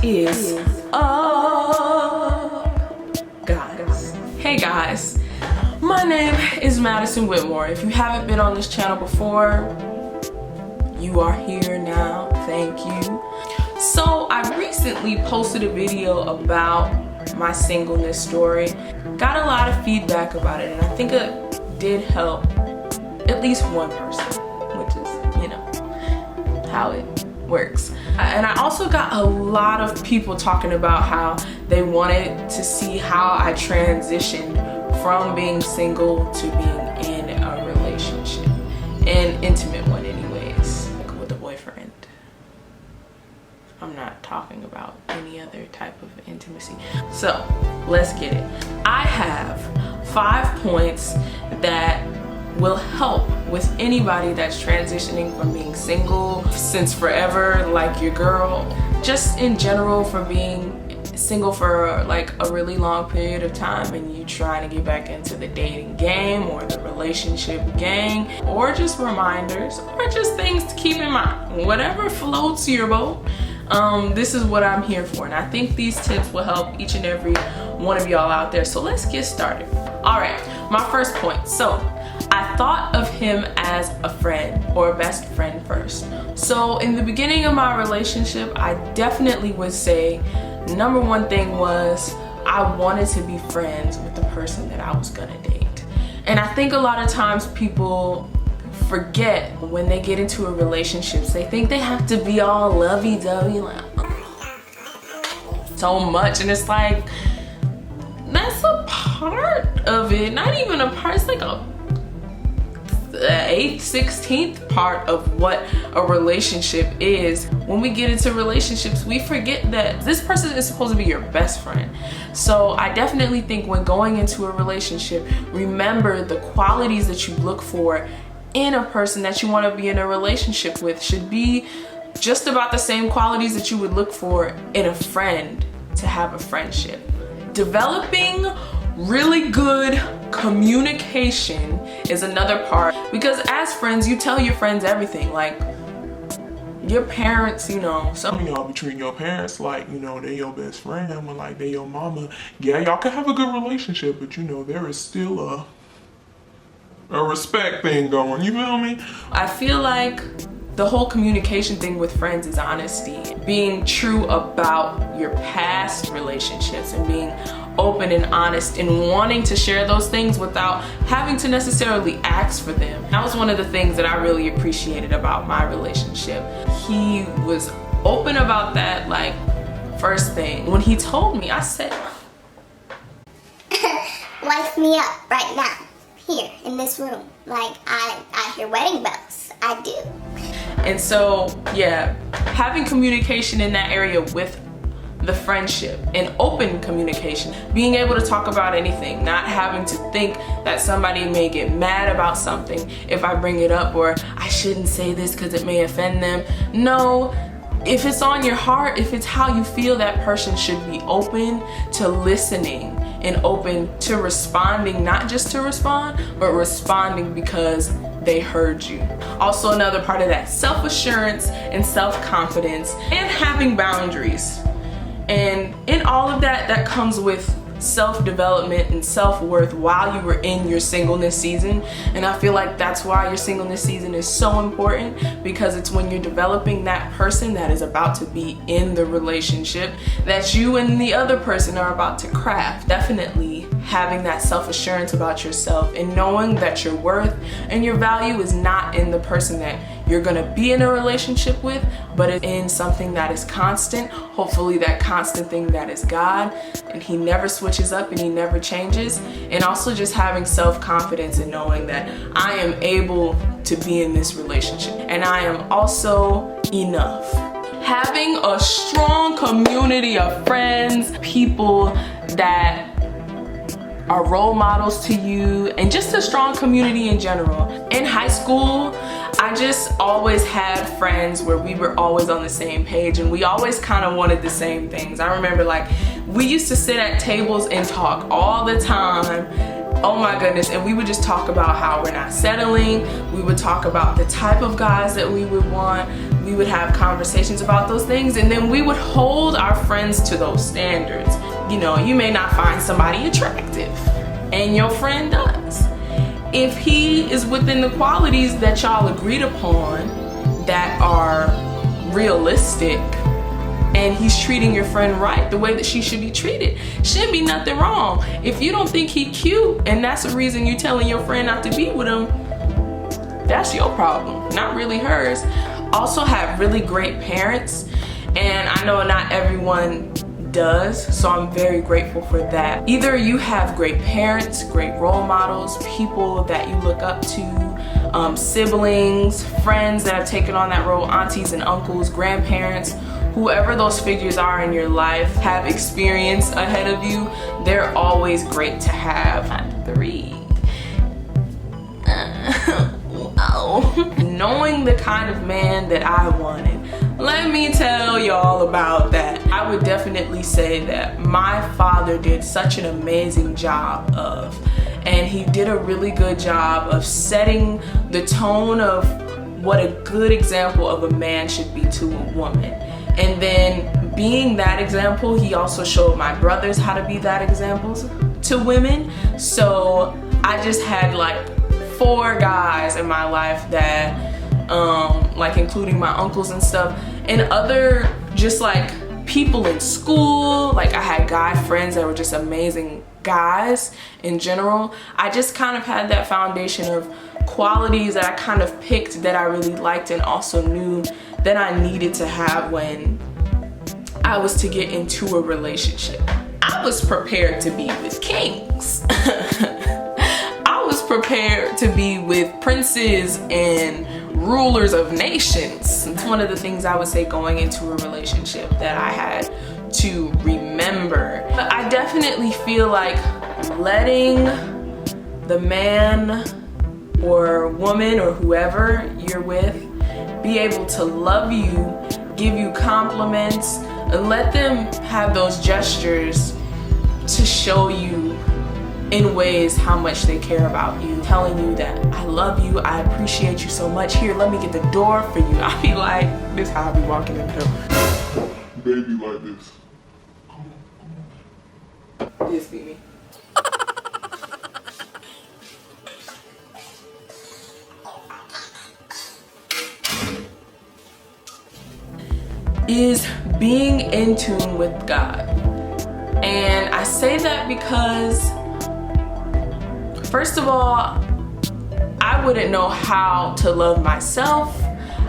is up, guys? Hey guys, my name is Madison Whitmore. If you haven't been on this channel before, you are here now. Thank you. So I recently posted a video about my singleness story. Got a lot of feedback about it, and I think it did help at least one person, which is, you know, how it works. And I also got a lot of people talking about how they wanted to see how I transitioned from being single to being in a relationship, an intimate one anyways, like with a boyfriend. I'm not talking about any other type of intimacy. So let's get it. I have 5 points that will help with anybody that's transitioning from being single since forever, like your girl, just in general, for being single for like a really long period of time and you trying to get back into the dating game or the relationship game, or just reminders or just things to keep in mind. Whatever floats your boat, this is what I'm here for, and I think these tips will help each and every one of y'all out there. So let's get started. All right, my first point. So I thought of him as a friend or a best friend first. So in the beginning of my relationship, I definitely would say number one thing was I wanted to be friends with the person that I was gonna date. And I think a lot of times people forget when they get into a relationship, they think they have to be all lovey-dovey, like so much, and it's like that's a part of it, not even a part, it's like a 8th, 16th part of what a relationship is. When we get into relationships, we forget that this person is supposed to be your best friend. So I definitely think when going into a relationship, remember the qualities that you look for in a person that you want to be in a relationship with should be just about the same qualities that you would look for in a friend to have a friendship. Developing really good communication is another part, because as friends, you tell your friends everything. Like your parents, you know, some of y'all be treating your parents like, you know, they're your best friend, or like they're your mama. Yeah, y'all can have a good relationship, but you know, there is still a respect thing going, you feel me? I feel like the whole communication thing with friends is honesty, being true about your past relationships and being open and honest and wanting to share those things without having to necessarily ask for them. That was one of the things that I really appreciated about my relationship. He was open about that, like first thing. When he told me, I said, light me up right now, here in this room. Like I hear wedding bells, I do. And so, yeah, having communication in that area with the friendship and open communication, being able to talk about anything, not having to think that somebody may get mad about something if I bring it up, or I shouldn't say this because it may offend them. No, if it's on your heart, if it's how you feel, that person should be open to listening and open to responding, not just to respond, but responding because they heard you. Also, another part of that, self-assurance and self-confidence and having boundaries. And in all of that, that comes with self-development and self-worth while you were in your singleness season. And I feel like that's why your singleness season is so important, because it's when you're developing that person that is about to be in the relationship that you and the other person are about to craft. Definitely having that self-assurance about yourself and knowing that your worth and your value is not in the person that you're gonna be in a relationship with, but it's in something that is constant. Hopefully that constant thing that is God, and He never switches up and He never changes. And also just having self-confidence and knowing that I am able to be in this relationship and I am also enough. Having a strong community of friends, people that are role models to you, and just a strong community in general. In high school, I just always had friends where we were always on the same page and we always kind of wanted the same things. I remember like we used to sit at tables and talk all the time. Oh my goodness, and we would just talk about how we're not settling. We would talk about the type of guys that we would want. we would have conversations about those things, and then we would hold our friends to those standards. You know, you may not find somebody attractive, and your friend does. If he is within the qualities that y'all agreed upon that are realistic, and he's treating your friend right, the way that she should be treated, shouldn't be nothing wrong. If you don't think he cute and that's the reason you're telling your friend not to be with him, that's your problem, not really hers. Also have really great parents, and I know not everyone does, so I'm very grateful for that. Either you have great parents, great role models, people that you look up to, siblings, friends that have taken on that role, aunties and uncles, grandparents, whoever those figures are in your life have experience ahead of you, they're always great to have. 3. Knowing the kind of man that I wanted, let me tell y'all about that. I would definitely say that my father did such an amazing job of, and he did a really good job of setting the tone of what a good example of a man should be to a woman. And then being that example, he also showed my brothers how to be that example to women. So I just had like 4 guys in my life that, like including my uncles and stuff, and other just like people in school. Like I had guy friends that were just amazing guys in general. I just kind of had that foundation of qualities that I kind of picked that I really liked and also knew that I needed to have when I was to get into a relationship. I was prepared to be with kings. I was prepared to be with princes and rulers of nations. It's one of the things I would say going into a relationship that I had to remember. But I definitely feel like letting the man or woman or whoever you're with be able to love you, give you compliments, and let them have those gestures to show you in ways how much they care about you, telling you that I love you, I appreciate you so much, here, let me get the door for you. I be like, this is how I be walking in the door. Baby like this. This be me. Is being in tune with God. And I say that because, first of all, I wouldn't know how to love myself.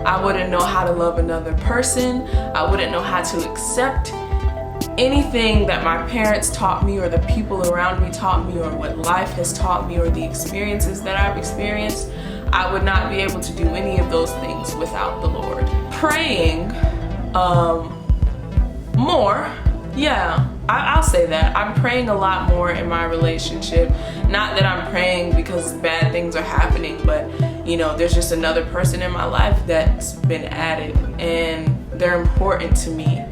I wouldn't know how to love another person. I wouldn't know how to accept anything that my parents taught me or the people around me taught me or what life has taught me or the experiences that I've experienced. I would not be able to do any of those things without the Lord. Praying more, yeah, I'll say that. I'm praying a lot more in my relationship. Not that I'm praying because bad things are happening, but you know, there's just another person in my life that's been added and they're important to me.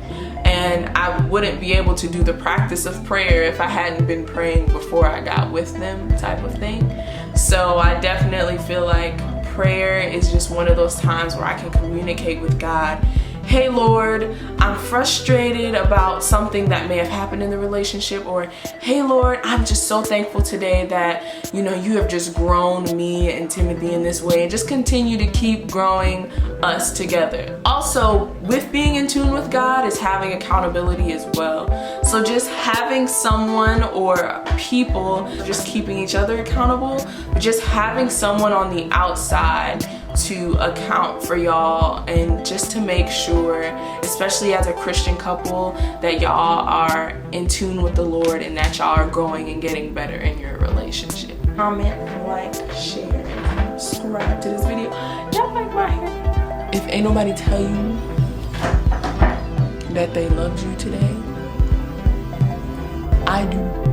And I wouldn't be able to do the practice of prayer if I hadn't been praying before I got with them, type of thing. So I definitely feel like prayer is just one of those times where I can communicate with God. Hey Lord, I'm frustrated about something that may have happened in the relationship, or hey Lord, I'm just so thankful today that, you know, you have just grown me and Timothy in this way, and just continue to keep growing us together. Also, with being in tune with God is having accountability as well. So just having someone or people, just keeping each other accountable, but just having someone on the outside to account for y'all and just to make sure, especially as a Christian couple, that y'all are in tune with the Lord and that y'all are growing and getting better in your relationship. Comment, like, share, and subscribe to this video. Y'all like my hair? If ain't nobody tell you that they loved you today, I do.